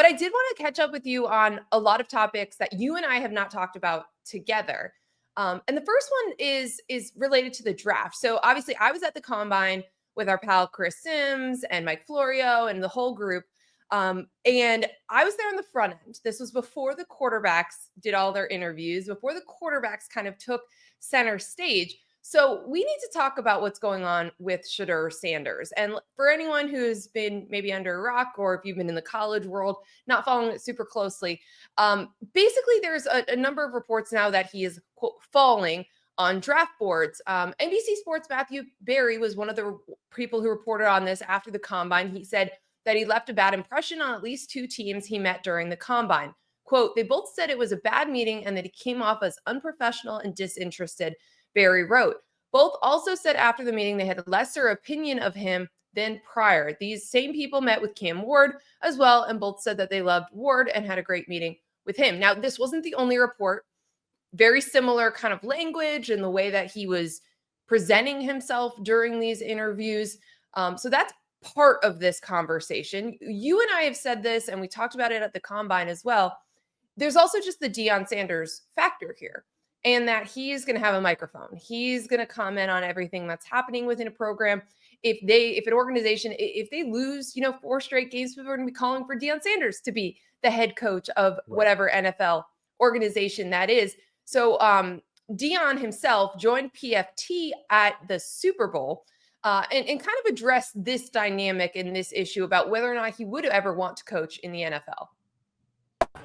I did want to catch up with you on a lot of topics that you and I have not talked about together. And the first one is related to the draft. So obviously I was at the combine with our pal Chris Sims and Mike Florio and the whole group. And I was there on the front end. This was before the quarterbacks did all their interviews, before the quarterbacks kind of took center stage. So we need to talk about what's going on with Shedeur Sanders. And for anyone who's been maybe under a rock, or if you've been in the college world, not following it super closely, basically there's a number of reports now that he is, quote, falling on draft boards. NBC Sports' Matthew Berry was one of the people who reported on this after the combine. He said that he left a bad impression on at least 2 teams he met during the combine. Quote, they both said it was a bad meeting and that he came off as unprofessional and disinterested, Barry wrote. Both also said after the meeting they had a lesser opinion of him than prior. These same people met with Cam Ward as well, and both said that they loved Ward and had a great meeting with him. Now, this wasn't the only report. Very similar kind of language and the way that he was presenting himself during these interviews. So that's part of this conversation. You and I have said this, and we talked about it at the combine as well. There's also just the Deion Sanders factor here, and that he's going to have a microphone. He's going to comment on everything that's happening within a program. If an organization, if they lose, 4 straight games, people are going to be calling for Deion Sanders to be the head coach of whatever NFL organization that is. So Deion himself joined PFT at the Super Bowl and kind of addressed this dynamic and this issue about whether or not he would ever want to coach in the NFL.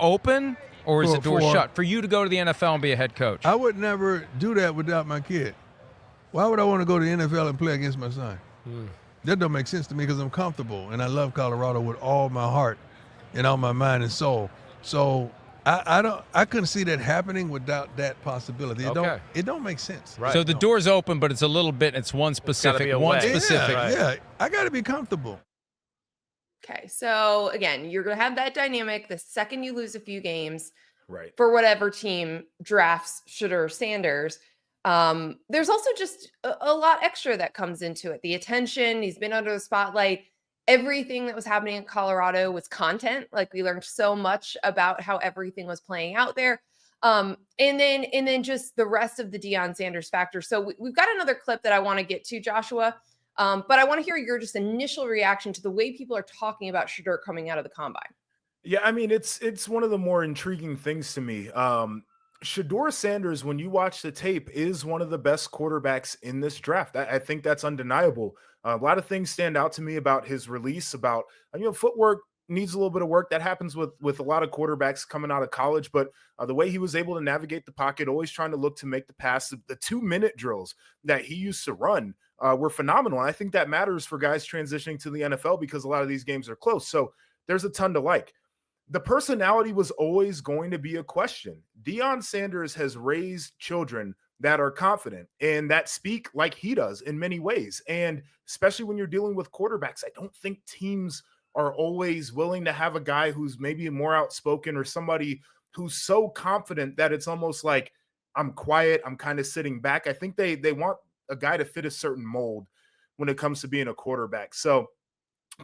Open, or is the door shut for you to go to the NFL and be a head coach? I would never do that without my kid. Why would I want to go to the NFL and play against my son? That don't make sense to me because I'm comfortable and I love Colorado with all my heart and all my mind and soul. So I couldn't see that happening without that possibility. It don't make sense. Right. So the door's open, but it's a little bit. It's one specific. Yeah, I got to be comfortable. Okay, so again, you're going to have that dynamic the second you lose a few games, right? For whatever team drafts Shedeur Sanders. There's also just a lot extra that comes into it. The attention, he's been under the spotlight. Everything that was happening in Colorado was content. Like, we learned so much about how everything was playing out there. And then just the rest of the Deion Sanders factor. So we've got another clip that I want to get to, Joshua. But I want to hear your just initial reaction to the way people are talking about Shedeur coming out of the combine. Yeah, I mean, it's one of the more intriguing things to me. Shedeur Sanders, when you watch the tape, is one of the best quarterbacks in this draft. I think that's undeniable. A lot of things stand out to me about his release, about, footwork needs a little bit of work. That happens with a lot of quarterbacks coming out of college, but the way he was able to navigate the pocket, always trying to look to make the pass, the 2-minute drills that he used to run were phenomenal. And I think that matters for guys transitioning to the NFL because a lot of these games are close. So there's a ton to like. The personality was always going to be a question. Deion Sanders has raised children that are confident and that speak like he does in many ways. And especially when you're dealing with quarterbacks, I don't think teams are always willing to have a guy who's maybe more outspoken or somebody who's so confident that it's almost like, I'm quiet, I'm kind of sitting back. I think they want a guy to fit a certain mold when it comes to being a quarterback. So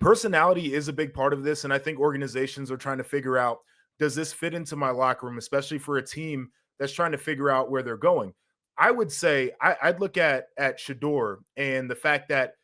personality is a big part of this. And I think organizations are trying to figure out, does this fit into my locker room, especially for a team that's trying to figure out where they're going? I would say I'd look at Shedeur and the fact that,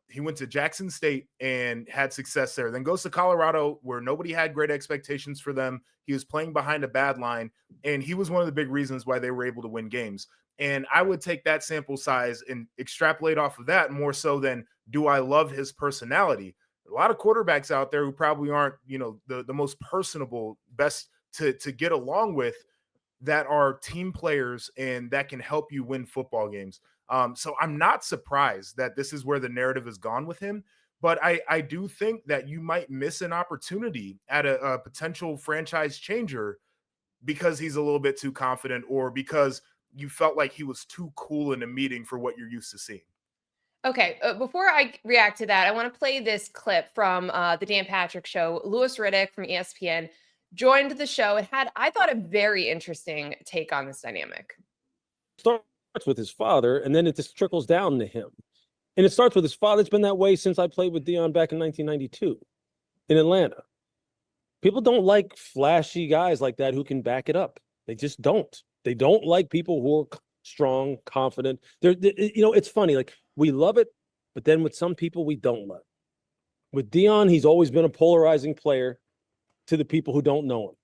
he went to Jackson State and had success there, then goes to Colorado where nobody had great expectations for them. He was playing behind a bad line, and he was one of the big reasons why they were able to win games. And I would take that sample size and extrapolate off of that more so than, do I love his personality? A lot of quarterbacks out there who probably aren't, the most personable, best to get along with, that are team players and that can help you win football games. So I'm not surprised that this is where the narrative has gone with him. But I do think that you might miss an opportunity at a potential franchise changer because he's a little bit too confident, or because you felt like he was too cool in a meeting for what you're used to seeing. Okay, before I react to that, I want to play this clip from the Dan Patrick Show. Louis Riddick from ESPN joined the show and had, I thought, a very interesting take on this dynamic. Starts with his father, and then it just trickles down to him. And it starts with his father. It's been that way since I played with Deion back in 1992 in Atlanta. People don't like flashy guys like that who can back it up. They just don't. They don't like people who are strong, confident. It's funny. Like, we love it, but then with some people, we don't love it. With Deion, he's always been a polarizing player to the people who don't know him.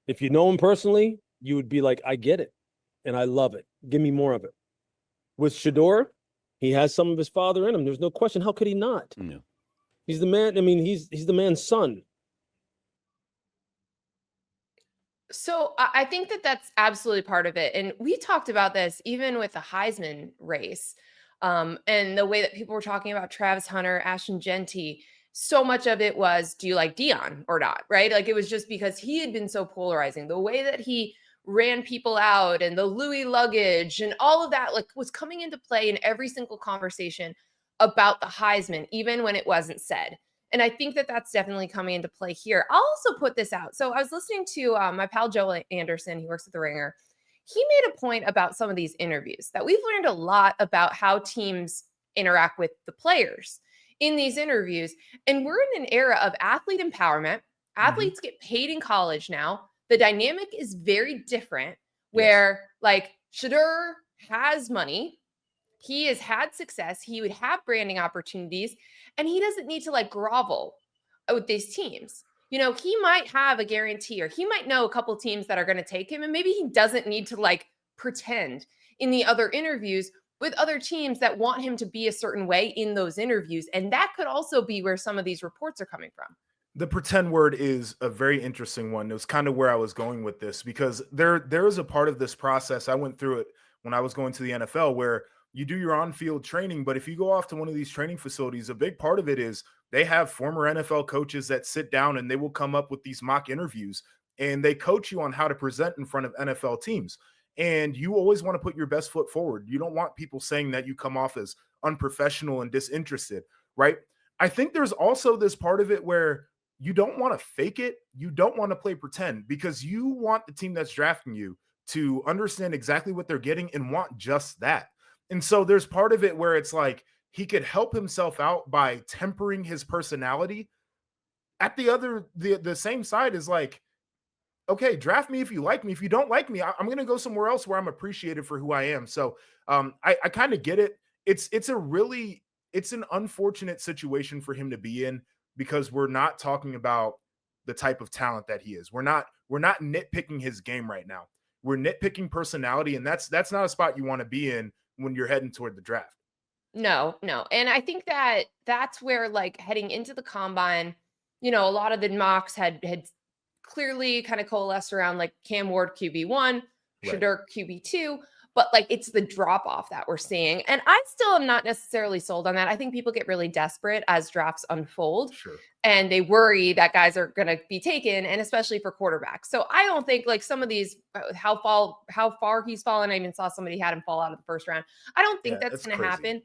If you know him personally, you would be like, I get it, and I love it. Give me more of it. With Shedeur, he has some of his father in him. There's no question. How could he not? Yeah. He's the man. I mean, he's the man's son. So I think that that's absolutely part of it. And we talked about this even with the Heisman race, and the way that people were talking about Travis Hunter, Ashton Genty. So much of it was, do you like Deion or not? Right? Like, it was just because he had been so polarizing. The way that he ran people out and the Louis luggage and all of that, like, was coming into play in every single conversation about the Heisman, even when it wasn't said. And I think that that's definitely coming into play here. I'll also put this out. So I was listening to my pal Joe Anderson. He works at The Ringer. He made a point about some of these interviews that we've learned a lot about how teams interact with the players in these interviews. And we're in an era of athlete empowerment. Athletes get paid in college now. The dynamic is very different, where like Shedeur has money. He has had success. He would have branding opportunities, and he doesn't need to like grovel with these teams. You know, he might have a guarantee, or he might know a couple teams that are going to take him, and maybe he doesn't need to like pretend in the other interviews with other teams that want him to be a certain way in those interviews. And that could also be where some of these reports are coming from. The pretend word is a very interesting one. It was kind of where I was going with this, because there is a part of this process. I went through it when I was going to the NFL, where you do your on-field training, but if you go off to one of these training facilities, a big part of it is they have former NFL coaches that sit down and they will come up with these mock interviews, and they coach you on how to present in front of NFL teams. And you always want to put your best foot forward. You don't want people saying that you come off as unprofessional and disinterested, right? I think there's also this part of it where you don't want to fake it. You don't want to play pretend, because you want the team that's drafting you to understand exactly what they're getting and want just that. And so there's part of it where it's like he could help himself out by tempering his personality. At the same side is like, okay, draft me if you like me. If you don't like me, I'm going to go somewhere else where I'm appreciated for who I am. So I kind of get it. It's an unfortunate situation for him to be in, because we're not talking about the type of talent that he is. We're not nitpicking his game right now. We're nitpicking personality, and that's not a spot you want to be in when you're heading toward the draft. No. And I think that that's where, like, heading into the combine, you know, a lot of the mocks had clearly kind of coalesced around like Cam Ward QB1, Shedeur QB2, but like it's the drop off that we're seeing. And I still am not necessarily sold on that. I think people get really desperate as drafts unfold, and they worry that guys are going to be taken, and especially for quarterbacks. So I don't think like some of these, how far he's fallen. I even saw somebody had him fall out of the first round. I don't think that's going to happen,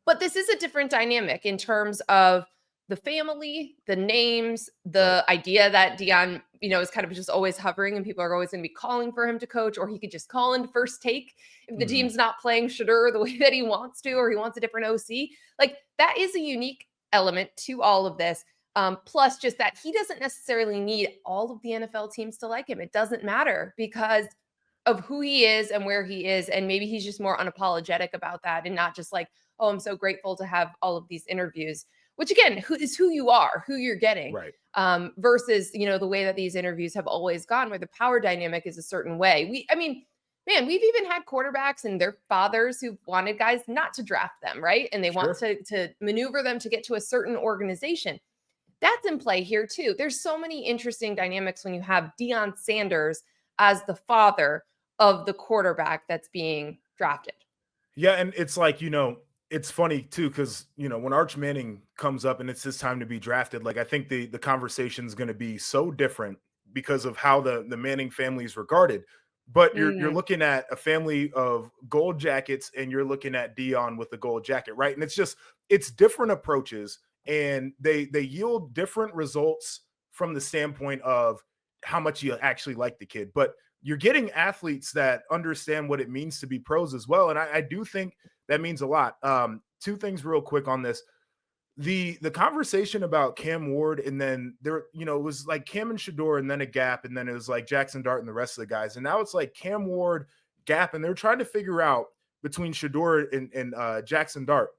but this is a different dynamic in terms of the family, the names, the idea that Deion, you know, is kind of just always hovering, and people are always going to be calling for him to coach, or he could just call into first take if the team's not playing Shedeur the way that he wants to, or he wants a different OC. Like, that is a unique element to all of this. Plus just that he doesn't necessarily need all of the NFL teams to like him. It doesn't matter because of who he is and where he is. And maybe he's just more unapologetic about that, and not just like, oh, I'm so grateful to have all of these interviews, which again, who you are, who you're getting, versus, you know, the way that these interviews have always gone, where the power dynamic is a certain way. We've even had quarterbacks and their fathers who wanted guys not to draft them, right? And they want to maneuver them to get to a certain organization. That's in play here too. There's so many interesting dynamics when you have Deion Sanders as the father of the quarterback that's being drafted. Yeah, and it's like, you know, it's funny too, because, you know, when Arch Manning comes up and it's his time to be drafted, like, I think the conversation is going to be so different because of how the Manning family is regarded. But you're looking at a family of gold jackets, and you're looking at Deion with the gold jacket, right? And it's different approaches, and they yield different results from the standpoint of how much you actually like the kid. But you're getting athletes that understand what it means to be pros as well. And I do think that means a lot. Two things real quick on this. the conversation about Cam Ward, and then there, it was like Cam and Shedeur, and then a gap, and then it was like Jackson Dart and the rest of the guys, and now it's like Cam Ward, gap, and they're trying to figure out between Shedeur and Jackson Dart.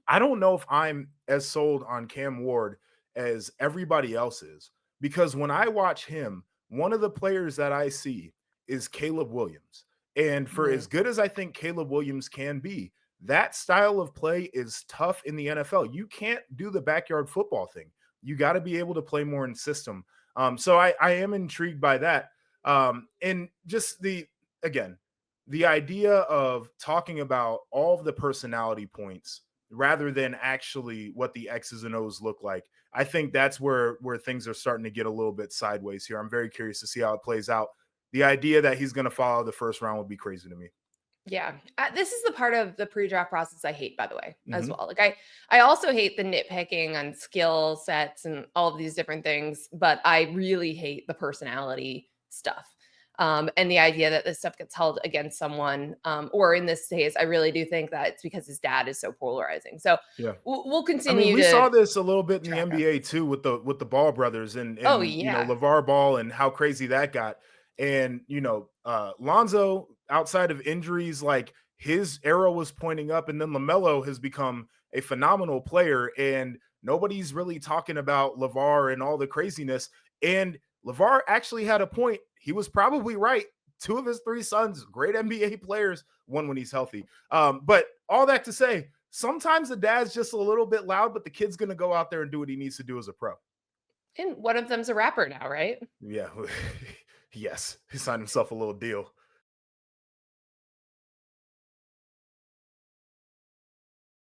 I don't know if I'm as sold on Cam Ward as everybody else is, because when I watch him, one of the players that I see is Caleb Williams. And for as good as I think Caleb Williams can be, that style of play is tough in the NFL. You can't do the backyard football thing. You got to be able to play more in system. So I am intrigued by that. And just the idea of talking about all of the personality points rather than actually what the X's and O's look like. I think that's where things are starting to get a little bit sideways here. I'm very curious to see how it plays out. The idea that he's going to follow the first round would be crazy to me. Yeah. This is the part of the pre-draft process I hate, by the way, as well. Like I also hate the nitpicking on skill sets and all of these different things, but I really hate the personality stuff. And the idea that this stuff gets held against someone, or in this case, I really do think that it's because his dad is so polarizing. So yeah, we'll continue. I mean, we saw this a little bit in the NBA too with the Ball brothers and LeVar Ball and how crazy that got. And Lonzo, outside of injuries, like his arrow was pointing up, and then LaMelo has become a phenomenal player, and nobody's really talking about LeVar and all the craziness. And LeVar actually had a point. He was probably right. 2 of his 3 sons, great NBA players, one when he's healthy. But all that to say, sometimes the dad's just a little bit loud, but the kid's going to go out there and do what he needs to do as a pro. And one of them's a rapper now, right? Yeah. Yes. He signed himself a little deal.